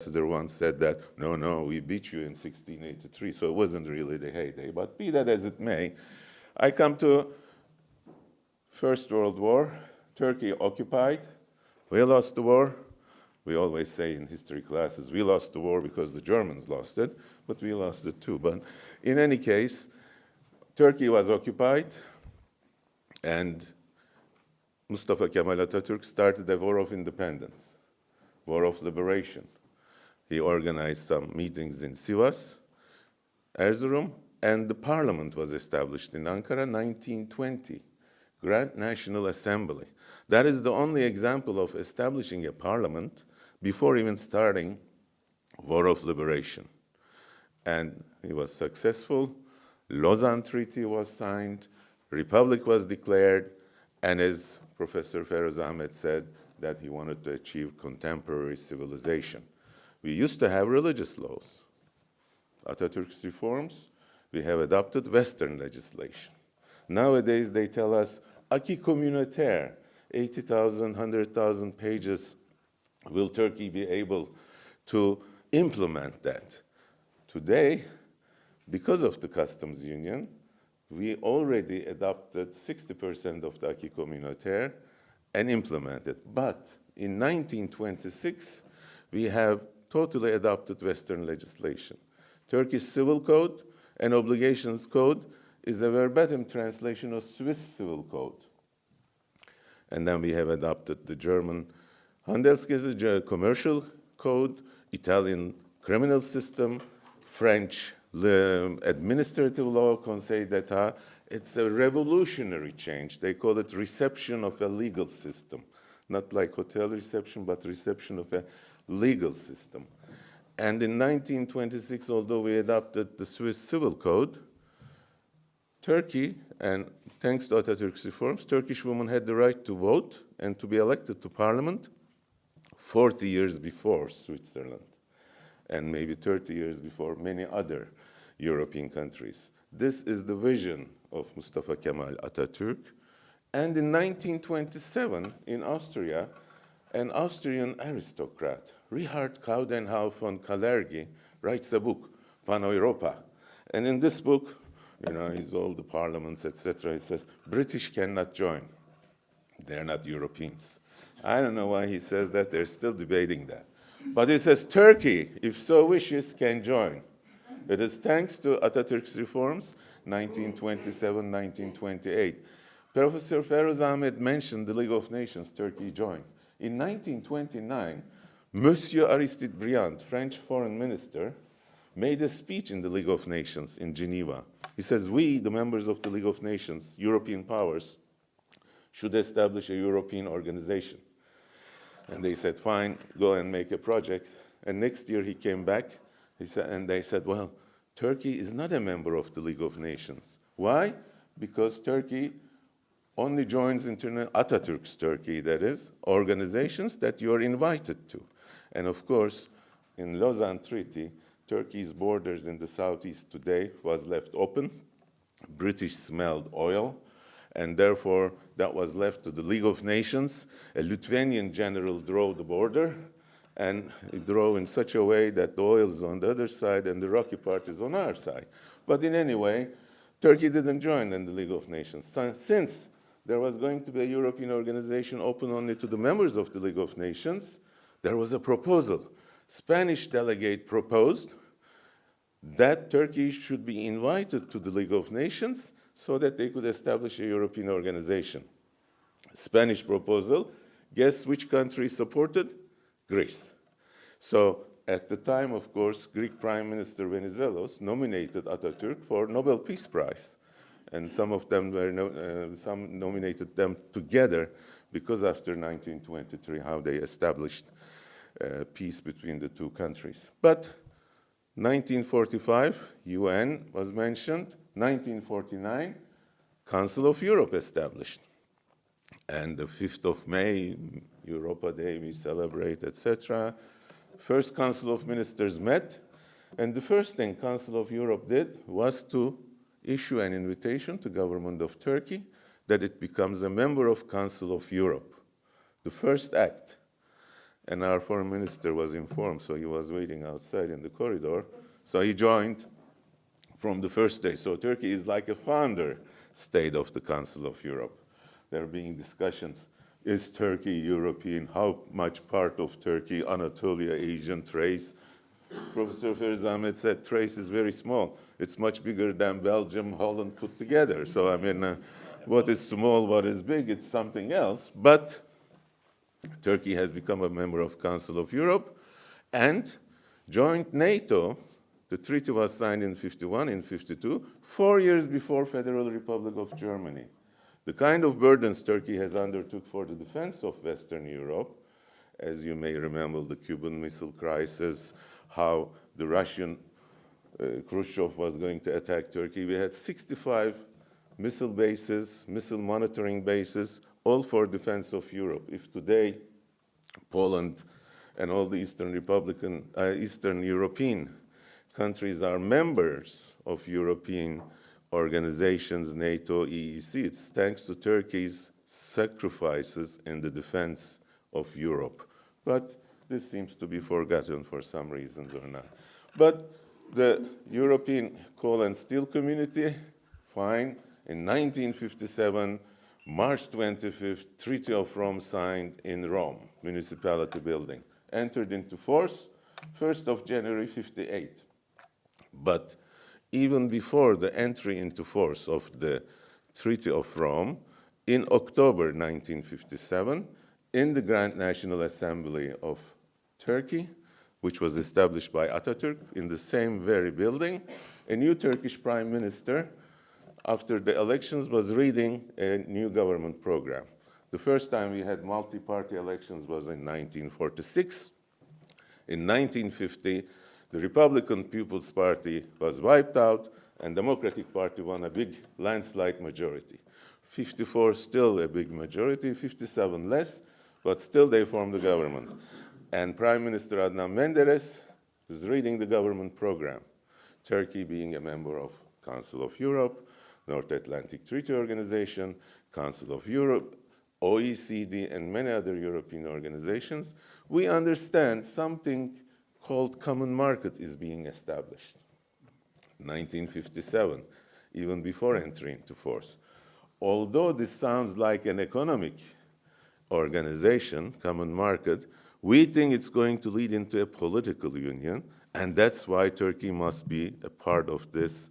ambassador once said that, no, we beat you in 1683, so it wasn't really the heyday. But be that as it may, I come to First World War, Turkey occupied. We lost the war. We always say in history classes, we lost the war because the Germans lost it, but we lost it too. But in any case, Turkey was occupied, and Mustafa Kemal Atatürk started a war of independence, war of liberation. He organized some meetings in Sivas, Erzurum, and the parliament was established in Ankara, 1920, Grand National Assembly. That is the only example of establishing a parliament before even starting War of Liberation. And he was successful. Lausanne Treaty was signed, Republic was declared, and as Professor Feroz Ahmed said, that he wanted to achieve contemporary civilization. We used to have religious laws. Atatürk's reforms, we have adopted Western legislation. Nowadays, they tell us, acquis communautaire, 80,000, 100,000 pages. Will Turkey be able to implement that? Today, because of the customs union, we already adopted 60% of the acquis communautaire and implemented. But in 1926, we have totally adopted Western legislation. Turkish Civil Code and Obligations Code is a verbatim translation of Swiss Civil Code. And then we have adopted the German Handelsgesetz, commercial code, Italian criminal system, French administrative law, Conseil d'Etat. It's a revolutionary change. They call it reception of a legal system. Not like hotel reception, but reception of a legal system. And in 1926, although we adopted the Swiss Civil Code, Turkey, and thanks to Atatürk's reforms, Turkish women had the right to vote and to be elected to parliament 40 years before Switzerland, and maybe 30 years before many other European countries. This is the vision of Mustafa Kemal Atatürk. And in 1927, in Austria, an Austrian aristocrat, Richard Coudenhove von Kalergi, writes a book, Pan-Europa. And in this book, he's all the parliaments, etc. It says, British cannot join. They're not Europeans. I don't know why he says that. They're still debating that. But he says, Turkey, if so wishes, can join. It is thanks to Atatürk's reforms, 1927, 1928. Professor Feroz Ahmed mentioned the League of Nations, Turkey joined. In 1929, Monsieur Aristide Briand, French foreign minister, made a speech in the League of Nations in Geneva. He says, we, the members of the League of Nations, European powers, should establish a European organization. And they said, fine, go and make a project. And next year he came back, and they said, well, Turkey is not a member of the League of Nations. Why? Because Turkey only joins Atatürk's Turkey, that is, organizations that you're invited to. And of course, in Lausanne Treaty, Turkey's borders in the southeast today was left open. British smelled oil, and therefore that was left to the League of Nations. A Lithuanian general drove the border, and he drove in such a way that the oil is on the other side and the rocky part is on our side. But in any way, Turkey didn't join in the League of Nations. Since there was going to be a European organization open only to the members of the League of Nations, there was a proposal. Spanish delegate proposed that Turkey should be invited to the League of Nations so that they could establish a European organization. Spanish proposal, guess which country supported? Greece. So at the time, of course, Greek Prime Minister Venizelos nominated Atatürk for Nobel Peace Prize. And some of them some nominated them together because after 1923, how they established peace between the two countries. But 1945, UN was mentioned. 1949, Council of Europe established. And the 5th of May, Europa Day, we celebrate, etc. First Council of Ministers met, and the first thing Council of Europe did was to issue an invitation to government of Turkey that it becomes a member of Council of Europe. The first act. and our foreign minister was informed, so he was waiting outside in the corridor. So he joined from the first day. So Turkey is like a founder state of the Council of Europe. There are being discussions. Is Turkey European? How much part of Turkey, Anatolia, Asian trace? Professor Fariz Ahmed said trace is very small. It's much bigger than Belgium, Holland put together. So, I mean, what is small, what is big, it's something else. But Turkey has become a member of Council of Europe and joined NATO. The treaty was signed in 51, in 52, 4 years before Federal Republic of Germany. The kind of burdens Turkey has undertook for the defense of Western Europe, as you may remember, the Cuban Missile Crisis, how the Russian Khrushchev was going to attack Turkey. We had 65 missile bases, missile monitoring bases, all for defense of Europe. If today Poland and all the Eastern European countries are members of European organizations, NATO, EEC, it's thanks to Turkey's sacrifices in the defense of Europe. But this seems to be forgotten for some reasons or not. But the European coal and steel community, fine. In 1957, March 25th, Treaty of Rome signed in Rome, municipality building. Entered into force 1st of January 58. But even before the entry into force of the Treaty of Rome, in October 1957, in the Grand National Assembly of Turkey, which was established by Atatürk in the same very building, a new Turkish prime minister, after the elections, was reading a new government program. The first time we had multi-party elections was in 1946. In 1950, the Republican People's Party was wiped out, and Democratic Party won a big landslide majority. 54 still a big majority, 57 less, but still they formed the government. And Prime Minister Adnan Menderes is reading the government program. Turkey being a member of Council of Europe, North Atlantic Treaty Organization, Council of Europe, OECD, and many other European organizations, we understand something called common market is being established. 1957, even before entering into force. Although this sounds like an economic organization, common market, we think it's going to lead into a political union, and that's why Turkey must be a part of this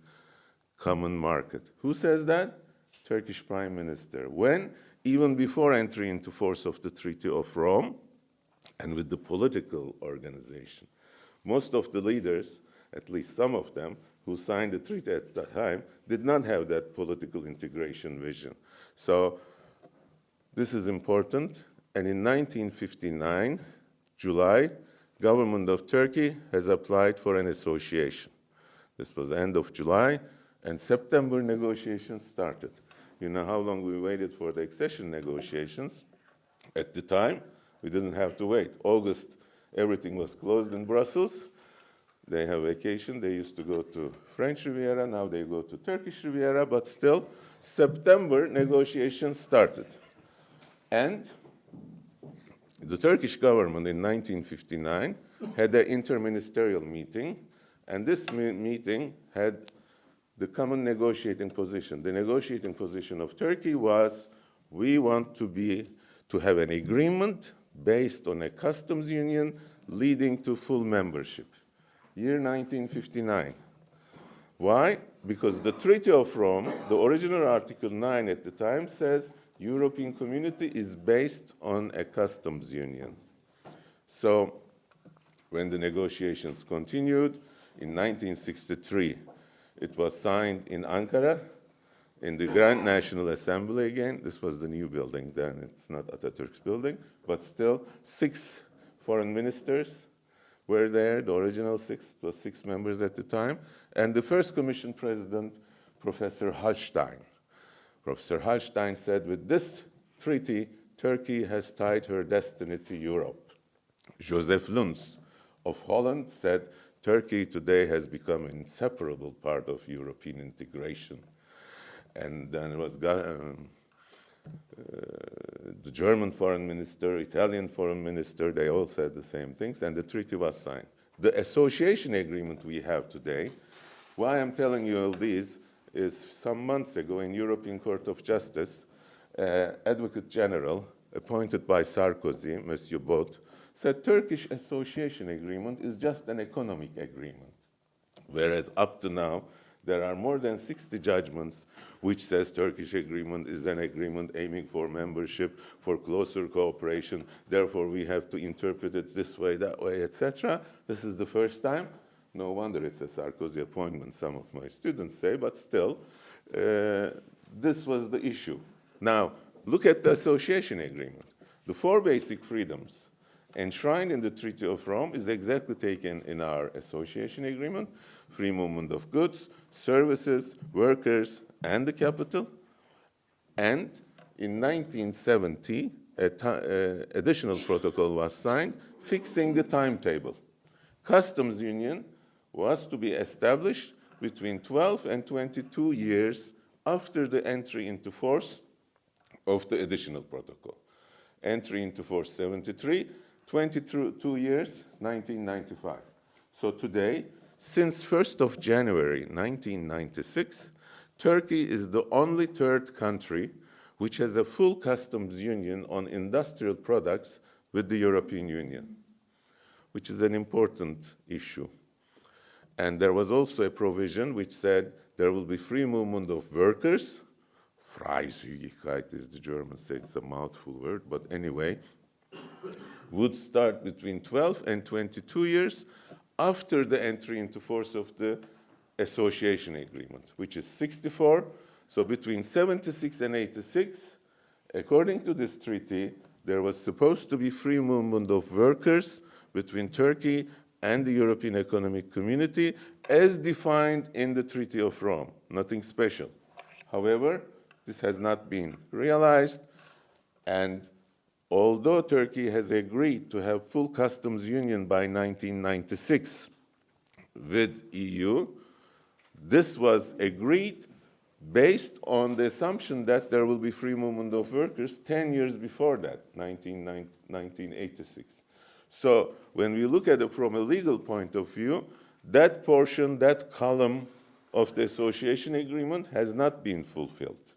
common market. Who says that? Turkish Prime Minister. When? Even before entering into force of the Treaty of Rome, and with the political organization. Most of the leaders, at least some of them, who signed the treaty at that time, did not have that political integration vision. So this is important. And in 1959, July, government of Turkey has applied for an association. This was end of July, and September negotiations started. You know how long we waited for the accession negotiations? At the time, we didn't have to wait. August, everything was closed in Brussels. They have vacation. They used to go to French Riviera. Now they go to Turkish Riviera. But still, September negotiations started. And the Turkish government in 1959 had an interministerial meeting. And this meeting had the common negotiating position. The negotiating position of Turkey was, we want to have an agreement based on a customs union leading to full membership. Year 1959. Why? Because the Treaty of Rome, the original Article 9 at the time, says European Community is based on a customs union. So when the negotiations continued, in 1963, it was signed in Ankara, in the Grand National Assembly again. This was the new building then, it's not Atatürk's building, but still 6 foreign ministers were there, the original 6, it was 6 members at the time, and the first Commission President, Professor Hallstein. Professor Hallstein said, with this treaty, Turkey has tied her destiny to Europe. Joseph Luns of Holland said, Turkey today has become an inseparable part of European integration. And then it was The German foreign minister, Italian foreign minister, they all said the same things, and the treaty was signed. The association agreement we have today, why I'm telling you all this, is some months ago in European Court of Justice, Advocate General, appointed by Sarkozy, Monsieur Bot, said Turkish association agreement is just an economic agreement. Whereas up to now, there are more than 60 judgments which says Turkish agreement is an agreement aiming for membership, for closer cooperation, therefore we have to interpret it this way, that way, etc. This is the first time. No wonder it's a Sarkozy appointment, some of my students say, but still, this was the issue. Now, look at the association agreement. The 4 basic freedoms enshrined in the Treaty of Rome is exactly taken in our association agreement: free movement of goods, services, workers, and the capital. And in 1970, an additional protocol was signed fixing the timetable. Customs union was to be established between 12 and 22 years after the entry into force of the additional protocol. Entry into force 73, 22 years, 1995. So today, since 1st of January 1996, Turkey is the only third country which has a full customs union on industrial products with the European Union, which is an important issue. And there was also a provision which said there will be free movement of workers. Freizügigkeit is the German say, it's a mouthful word, but anyway, would start between 12 and 22 years after the entry into force of the association agreement, which is 64. So between 76 and 86, according to this treaty, there was supposed to be free movement of workers between Turkey and the European Economic Community as defined in the Treaty of Rome, nothing special. However, this has not been realized, and although Turkey has agreed to have full customs union by 1996 with EU, this was agreed based on the assumption that there will be free movement of workers 10 years before that, 1986. So when we look at it from a legal point of view, that portion, that column of the association agreement has not been fulfilled.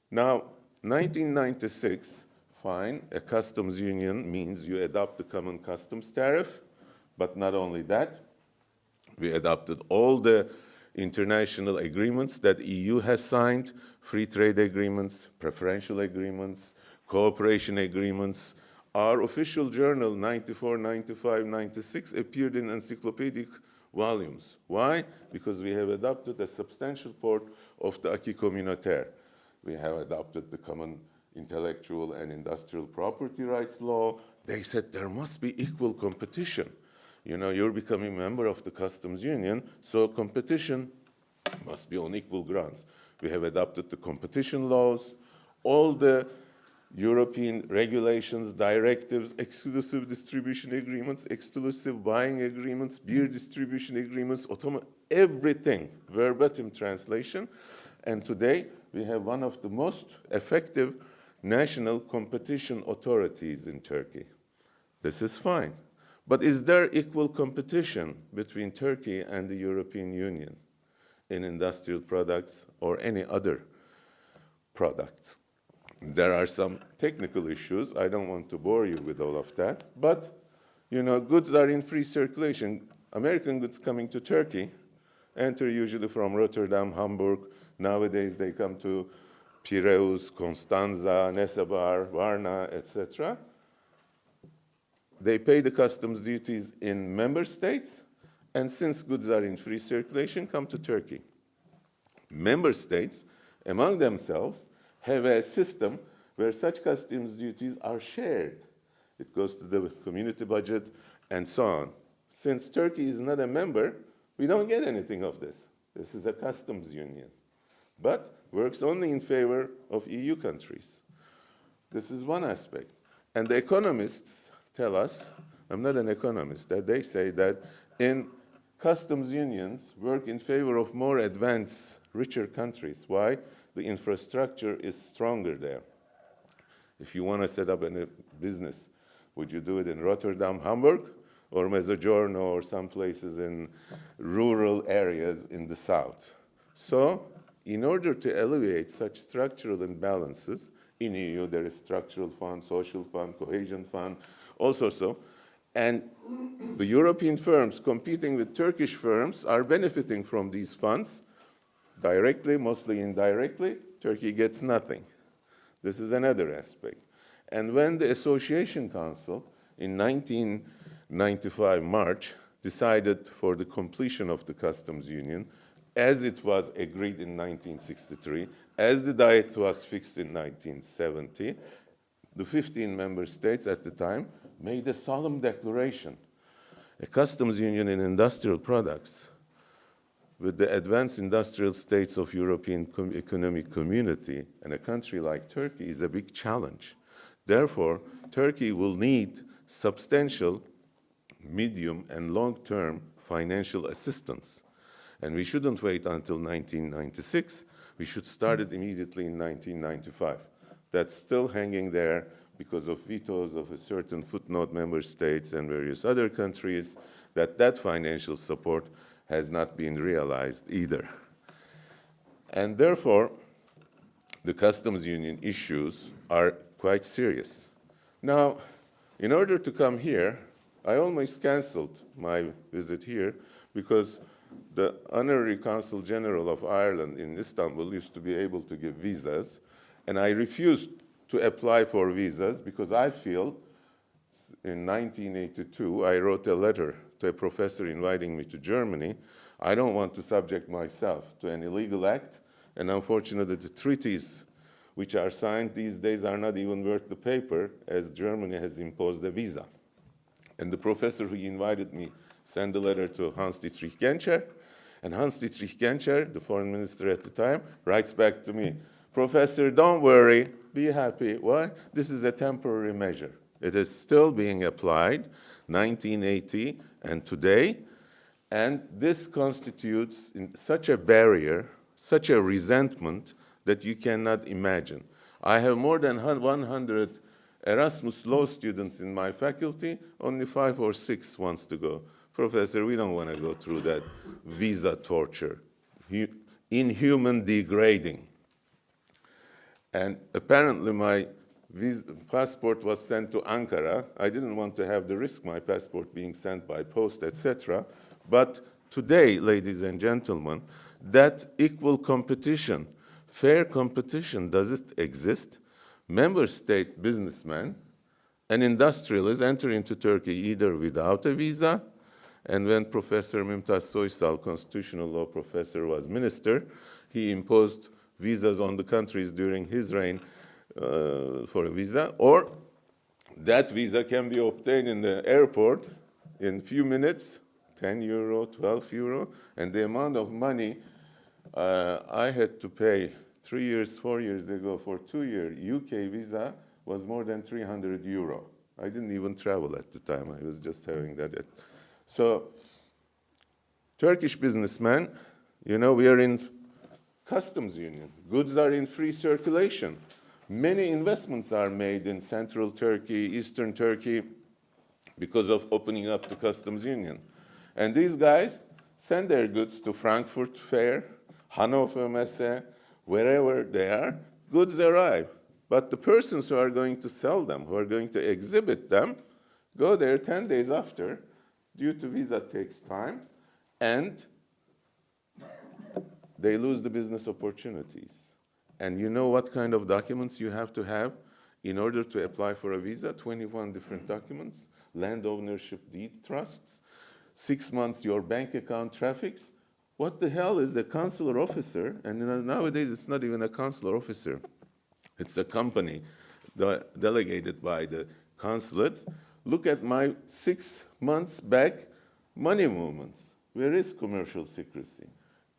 Now, 1996, fine, a customs union means you adopt the common customs tariff, but not only that, we adopted all the international agreements that EU has signed, free trade agreements, preferential agreements, cooperation agreements. Our official journal, 94, 95, 96, appeared in encyclopedic volumes. Why? Because we have adopted a substantial part of the acquis communautaire. We have adopted the common intellectual and industrial property rights law. They said there must be equal competition. You know, you're becoming a member of the customs union, so competition must be on equal grounds. We have adopted the competition laws, all the European regulations, directives, exclusive distribution agreements, exclusive buying agreements, beer distribution agreements, everything, verbatim translation. And today, we have one of the most effective national competition authorities in Turkey. This is fine. But is there equal competition between Turkey and the European Union in industrial products or any other products? There are some technical issues. I don't want to bore you with all of that. But, you know, goods are in free circulation. American goods coming to Turkey enter usually from Rotterdam, Hamburg. Nowadays, they come to Piraeus, Constanza, Nesebar, Varna, etc. They pay the customs duties in member states, and since goods are in free circulation, come to Turkey. Member states, among themselves, have a system where such customs duties are shared. It goes to the community budget and so on. Since Turkey is not a member, we don't get anything of this. This is a customs union, but works only in favor of EU countries. This is one aspect. And the economists tell us, I'm not an economist, that they say that in customs unions work in favor of more advanced, richer countries. Why? The infrastructure is stronger there. If you want to set up a business, would you do it in Rotterdam, Hamburg, or Mezzogiorno, or some places in rural areas in the south? So, in order to alleviate such structural imbalances, in EU there is structural fund, social fund, cohesion fund, all sorts of, and the European firms competing with Turkish firms are benefiting from these funds directly, mostly indirectly. Turkey gets nothing. This is another aspect. And when the Association Council in 1995 March decided for the completion of the customs union, as it was agreed in 1963, as the diet was fixed in 1970, the 15 member states at the time made a solemn declaration. A customs union in industrial products with the advanced industrial states of European economic community and a country like Turkey is a big challenge. Therefore, Turkey will need substantial medium and long-term financial assistance. And we shouldn't wait until 1996. We should start it immediately in 1995. That's still hanging there because of vetoes of a certain footnote member states and various other countries, that financial support has not been realized either. And therefore, the customs union issues are quite serious. Now, in order to come here, I almost canceled my visit here because the Honorary Consul General of Ireland in Istanbul used to be able to give visas, and I refused to apply for visas because I feel in 1982, I wrote a letter to a professor inviting me to Germany. I don't want to subject myself to an illegal act, and unfortunately, the treaties which are signed these days are not even worth the paper, as Germany has imposed a visa. And the professor who invited me sent a letter to Hans-Dietrich Genscher, and Hans-Dietrich Genscher, the foreign minister at the time, writes back to me, "Professor, don't worry, be happy. Why? This is a temporary measure. It is still being applied, 1980 and today, and this constitutes such a barrier, such a resentment that you cannot imagine. I have more than 100 Erasmus law students in my faculty, only 5 or 6 wants to go. Professor, we don't want to go through that visa torture, inhuman, degrading." And apparently my passport was sent to Ankara. I didn't want to have the risk my passport being sent by post, etc. But today, ladies and gentlemen, that equal competition, fair competition, does it exist? Member state businessmen and industrialists enter into Turkey either without a visa, and when Professor Mümtaz Soysal, constitutional law professor, was minister, he imposed visas on the countries during his reign for a visa, or that visa can be obtained in the airport in few minutes, 10 euro, 12 euro, and the amount of money I had to pay 3 years, 4 years ago for 2-year UK visa was more than 300 euro. I didn't even travel at the time. I was just having that. So Turkish businessmen, you know, we are in customs union. Goods are in free circulation. Many investments are made in central Turkey, eastern Turkey, because of opening up the customs union. And these guys send their goods to Frankfurt Fair, Hannover Messe, wherever they are, goods arrive. But the persons who are going to sell them, who are going to exhibit them, go there 10 days after. Due to visa takes time, and they lose the business opportunities. And you know what kind of documents you have to have in order to apply for a visa? 21 different documents, land ownership deed trusts, 6 months your bank account traffics. What the hell is a consular officer? And nowadays it's not even a consular officer. It's a company delegated by the consulates. Look at my 6 months back money movements. Where is commercial secrecy?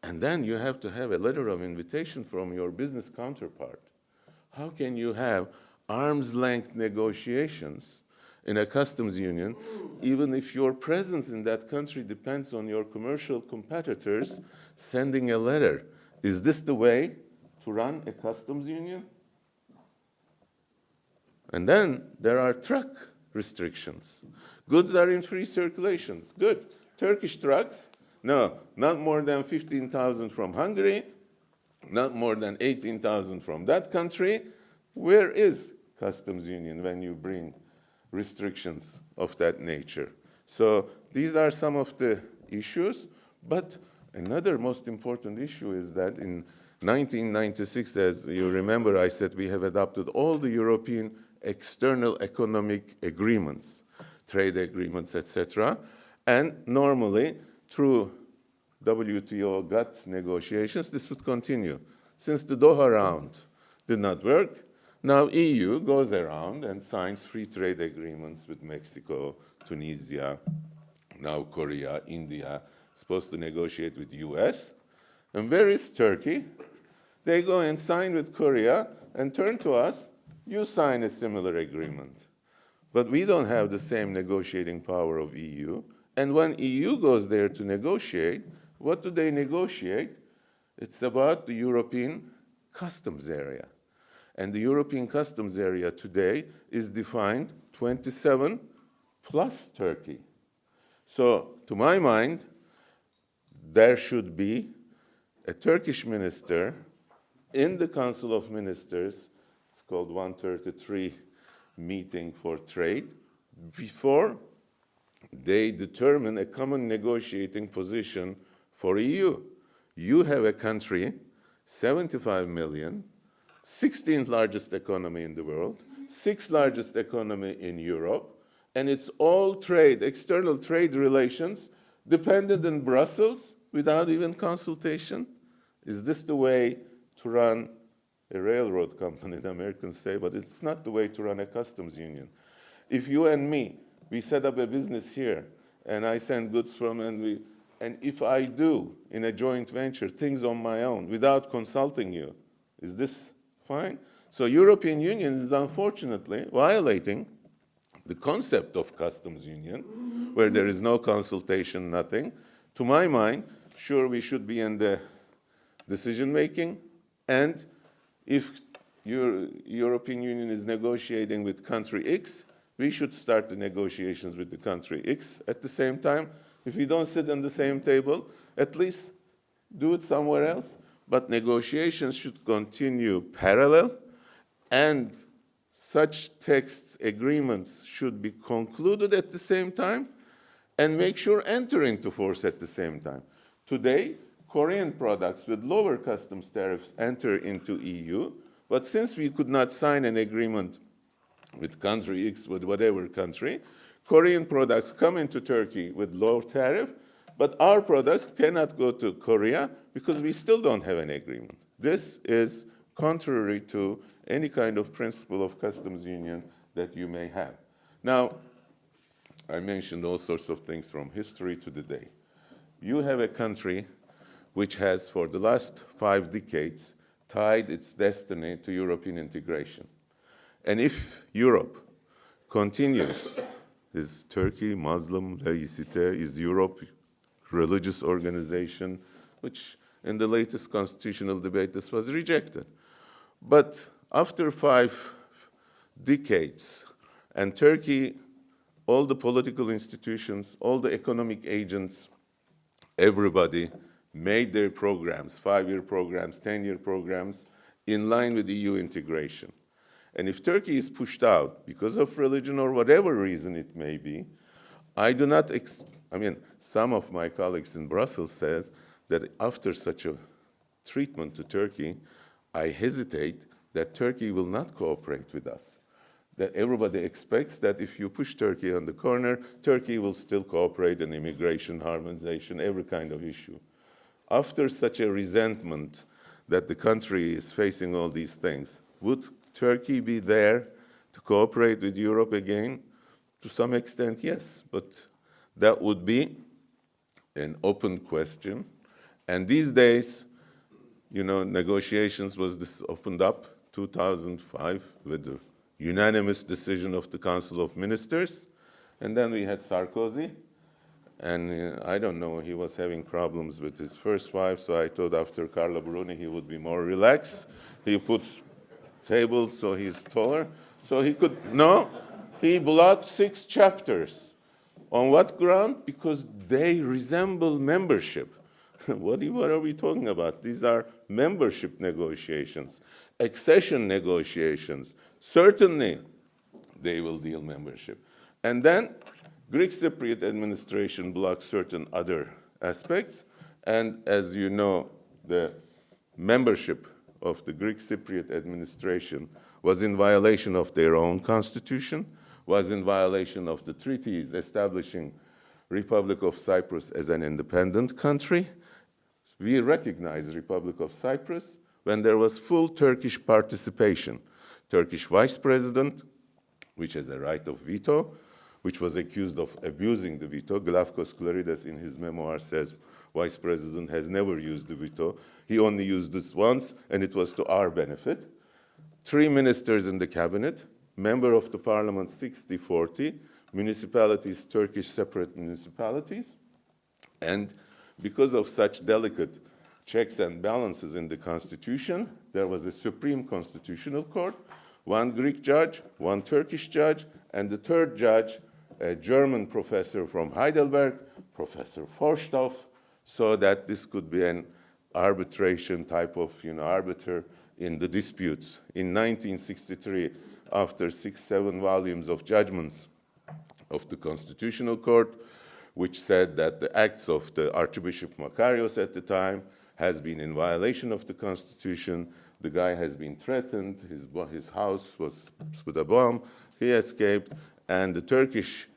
And then you have to have a letter of invitation from your business counterpart. How can you have arm's length negotiations in a customs union, even if your presence in that country depends on your commercial competitors sending a letter? Is this the way to run a customs union? And then there are truck restrictions. Goods are in free circulations. Good. Turkish trucks, no, not more than 15,000 from Hungary, not more than 18,000 from that country. Where is customs union when you bring restrictions of that nature? So these are some of the issues. But another most important issue is that in 1996, as you remember, I said we have adopted all the European external economic agreements, trade agreements, etc. And normally, through WTO GATT negotiations, this would continue. Since the Doha round did not work, now EU goes around and signs free trade agreements with Mexico, Tunisia, now Korea, India, supposed to negotiate with US. And where is Turkey? They go and sign with Korea and turn to us, you sign a similar agreement. But we don't have the same negotiating power of EU. And when EU goes there to negotiate, what do they negotiate? It's about the European customs area. And the European customs area today is defined 27 plus Turkey. So to my mind, there should be a Turkish minister in the Council of Ministers, it's called 133 meeting for trade, before they determine a common negotiating position for EU. You have a country, 75 million, 16th largest economy in the world, 6th largest economy in Europe, and it's all trade, external trade relations dependent in Brussels without even consultation. Is this the way to run a railroad company, the Americans say, but it's not the way to run a customs union. If you and me, we set up a business here, and I send goods from, and if I do, in a joint venture, things on my own, without consulting you, is this fine? So European Union is unfortunately violating the concept of customs union, where there is no consultation, nothing. To my mind, sure, we should be in the decision-making, and if European Union is negotiating with country X, we should start the negotiations with the country X at the same time. If we don't sit on the same table, at least do it somewhere else. But negotiations should continue parallel, and such texts, agreements should be concluded at the same time and make sure enter into force at the same time. Today, Korean products with lower customs tariffs enter into EU, but since we could not sign an agreement with country X, with whatever country, Korean products come into Turkey with low tariff, but our products cannot go to Korea because we still don't have an agreement. This is contrary to any kind of principle of customs union that you may have. Now, I mentioned all sorts of things from history to the day. You have a country which has, for the last 5 decades, tied its destiny to European integration. And if Europe continues, is Turkey Muslim laicite, is Europe religious organization, which in the latest constitutional debate this was rejected. But after 5 decades, and Turkey, all the political institutions, all the economic agents, everybody made their programs, 5-year programs, 10-year programs, in line with EU integration. And if Turkey is pushed out because of religion or whatever reason it may be, I do not, some of my colleagues in Brussels says that after such a treatment to Turkey, I hesitate that Turkey will not cooperate with us. That everybody expects that if you push Turkey on the corner, Turkey will still cooperate in immigration, harmonization, every kind of issue. After such a resentment that the country is facing all these things, would Turkey be there to cooperate with Europe again? To some extent, yes, but that would be an open question. And these days, negotiations was this opened up 2005 with the unanimous decision of the Council of Ministers. And then we had Sarkozy. And I don't know, he was having problems with his first wife, so I thought after Carla Bruni he would be more relaxed. He puts tables so he's taller. So he could, no, he blocked 6 chapters. On what ground? Because they resemble membership. What are we talking about? These are membership negotiations, accession negotiations. Certainly, they will deal membership. And then Greek Cypriot administration blocked certain other aspects. And as you know, the membership of the Greek Cypriot administration was in violation of their own constitution, was in violation of the treaties establishing Republic of Cyprus as an independent country. We recognized Republic of Cyprus when there was full Turkish participation. Turkish vice president, which has a right of veto, which was accused of abusing the veto. Glafkos Klarides in his memoir says vice president has never used the veto. He only used this once, and it was to our benefit. 3 ministers in the cabinet, member of the parliament 60-40, municipalities, Turkish separate municipalities. And because of such delicate checks and balances in the constitution, there was a Supreme Constitutional Court, 1 Greek judge, 1 Turkish judge, and the 3rd judge, a German professor from Heidelberg, Professor Forsthoff, so that this could be an arbitration type of arbiter in the disputes. In 1963, after 6-7 volumes of judgments of the Constitutional Court, which said that the acts of the Archbishop Makarios at the time has been in violation of the Constitution. The guy has been threatened. His house was with a bomb. He escaped, and the Turkish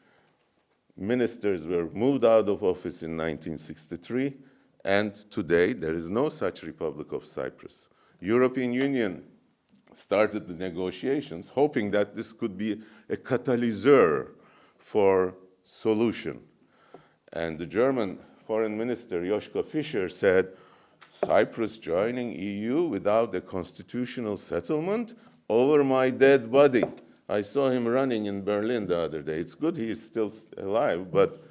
ministers were moved out of office in 1963, and today there is no such Republic of Cyprus. European Union started the negotiations, hoping that this could be a catalyst for solution. And the German Foreign Minister Joschka Fischer said, Cyprus joining EU without a constitutional settlement? Over my dead body. I saw him running in Berlin the other day. It's good he is still alive, but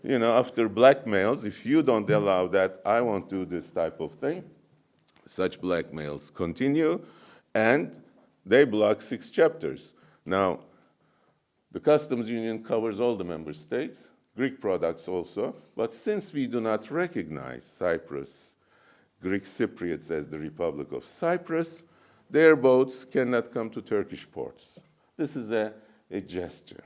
after blackmails, if you don't allow that, I won't do this type of thing. Such blackmails continue, and they block 6 chapters. Now, the customs union covers all the member states, Greek products also, but since we do not recognize Cyprus, Greek Cypriots as the Republic of Cyprus, their boats cannot come to Turkish ports. This is a gesture.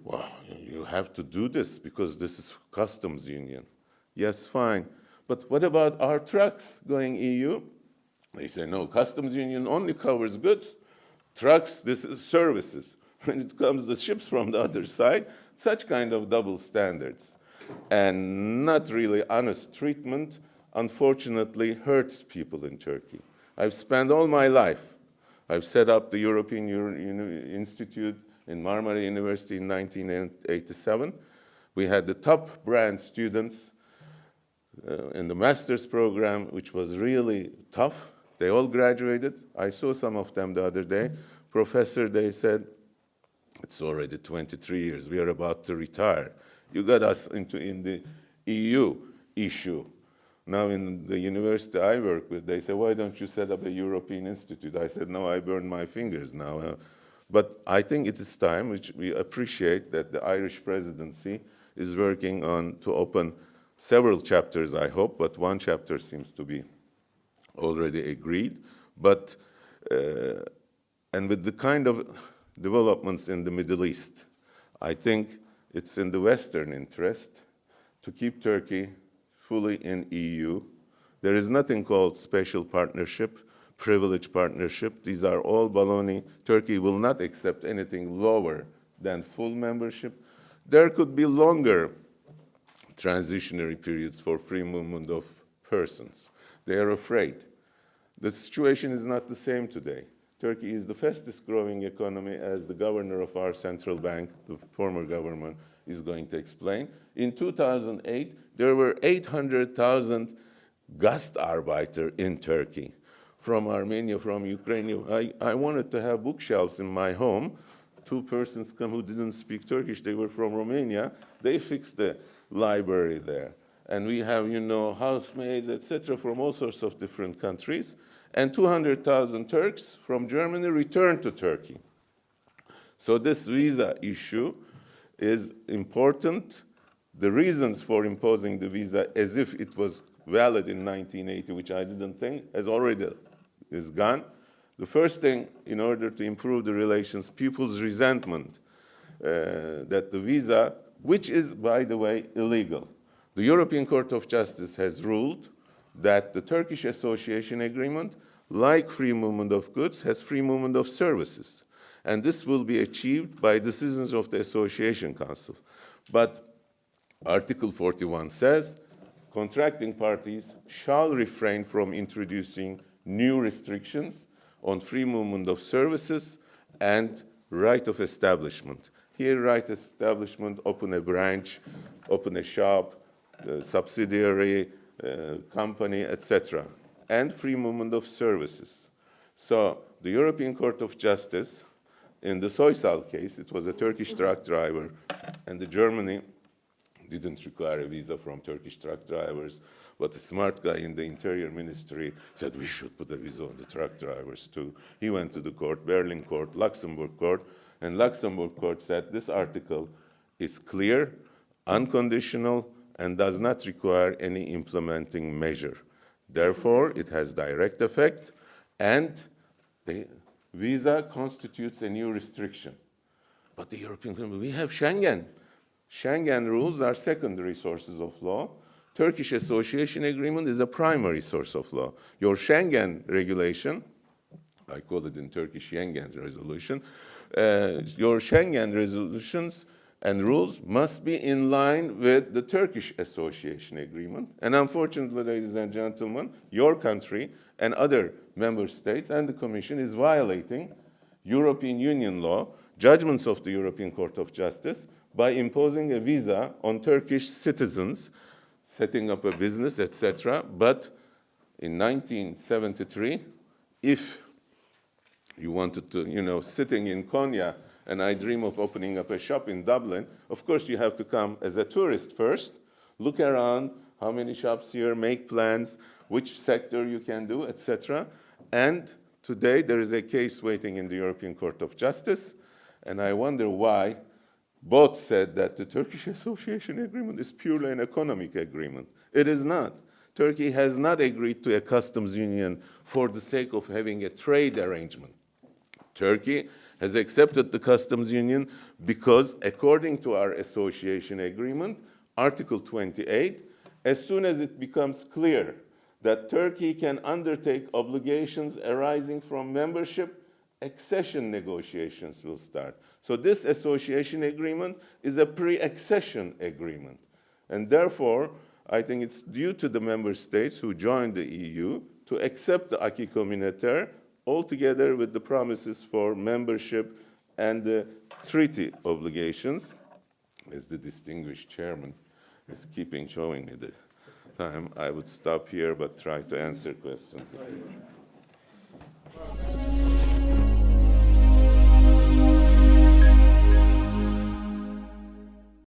Well, you have to do this because this is customs union. Yes, fine. But what about our trucks going EU? They say, no, customs union only covers goods. Trucks, this is services. When it comes to ships from the other side, such kind of double standards and not really honest treatment, unfortunately, hurts people in Turkey. I've spent all my life. I've set up the European Institute in Marmara University in 1987. We had the top brand students in the master's program, which was really tough. They all graduated. I saw some of them the other day. Professor, they said, it's already 23 years. We are about to retire. You got us in the EU issue. Now in the university I work with, they say, why don't you set up a European Institute? I said, no, I burned my fingers now. But I think it is time, which we appreciate that the Irish presidency is working on to open several chapters, I hope, but 1 chapter seems to be already agreed. But, and with the kind of developments in the Middle East, I think it's in the Western interest to keep Turkey fully in EU. There is nothing called special partnership, privileged partnership. These are all baloney. Turkey will not accept anything lower than full membership. There could be longer transitionary periods for free movement of persons. They are afraid. The situation is not the same today. Turkey is the fastest growing economy, as the governor of our central bank, the former government, is going to explain. In 2008, there were 800,000 Gastarbeiter in Turkey, from Armenia, from Ukraine. I wanted to have bookshelves in my home. 2 persons come who didn't speak Turkish. They were from Romania. They fixed the library there. And we have, housemaids, etc., from all sorts of different countries. And 200,000 Turks from Germany returned to Turkey. So this visa issue is important. The reasons for imposing the visa as if it was valid in 1980, which I didn't think, is gone. The first thing, in order to improve the relations, people's resentment that the visa, which is, by the way, illegal. The European Court of Justice has ruled that the Turkish Association Agreement, like free movement of goods, has free movement of services. And this will be achieved by decisions of the Association Council. But Article 41 says, contracting parties shall refrain from introducing new restrictions on free movement of services and right of establishment. Here, right establishment, open a branch, open a shop, subsidiary, company, etc., and free movement of services. So the European Court of Justice, in the Soysal case, it was a Turkish truck driver, and Germany didn't require a visa from Turkish truck drivers, but a smart guy in the Interior Ministry said we should put a visa on the truck drivers too. He went to the court, Berlin court, Luxembourg court, and Luxembourg court said this article is clear, unconditional, and does not require any implementing measure. Therefore, it has direct effect, and the visa constitutes a new restriction. But the European Union, we have Schengen. Schengen rules are secondary sources of law. Turkish Association Agreement is a primary source of law. Your Schengen regulation, I call it in Turkish Schengen resolution, your Schengen resolutions and rules must be in line with the Turkish Association Agreement. And unfortunately, ladies and gentlemen, your country and other member states and the Commission is violating European Union law, judgments of the European Court of Justice, by imposing a visa on Turkish citizens, setting up a business, etc. But in 1973, if you wanted to, sitting in Konya, and I dream of opening up a shop in Dublin, of course you have to come as a tourist first, look around, how many shops here, make plans, which sector you can do, etc. And today there is a case waiting in the European Court of Justice, and I wonder why both said that the Turkish Association Agreement is purely an economic agreement. It is not. Turkey has not agreed to a customs union for the sake of having a trade arrangement. Turkey has accepted the customs union because, according to our association agreement, Article 28, as soon as it becomes clear that Turkey can undertake obligations arising from membership, accession negotiations will start. So this association agreement is a pre-accession agreement. And therefore, I think it's due to the member states who joined the EU to accept the acquis communautaire altogether with the promises for membership and the treaty obligations. As the distinguished chairman is showing me the time, I would stop here but try to answer questions.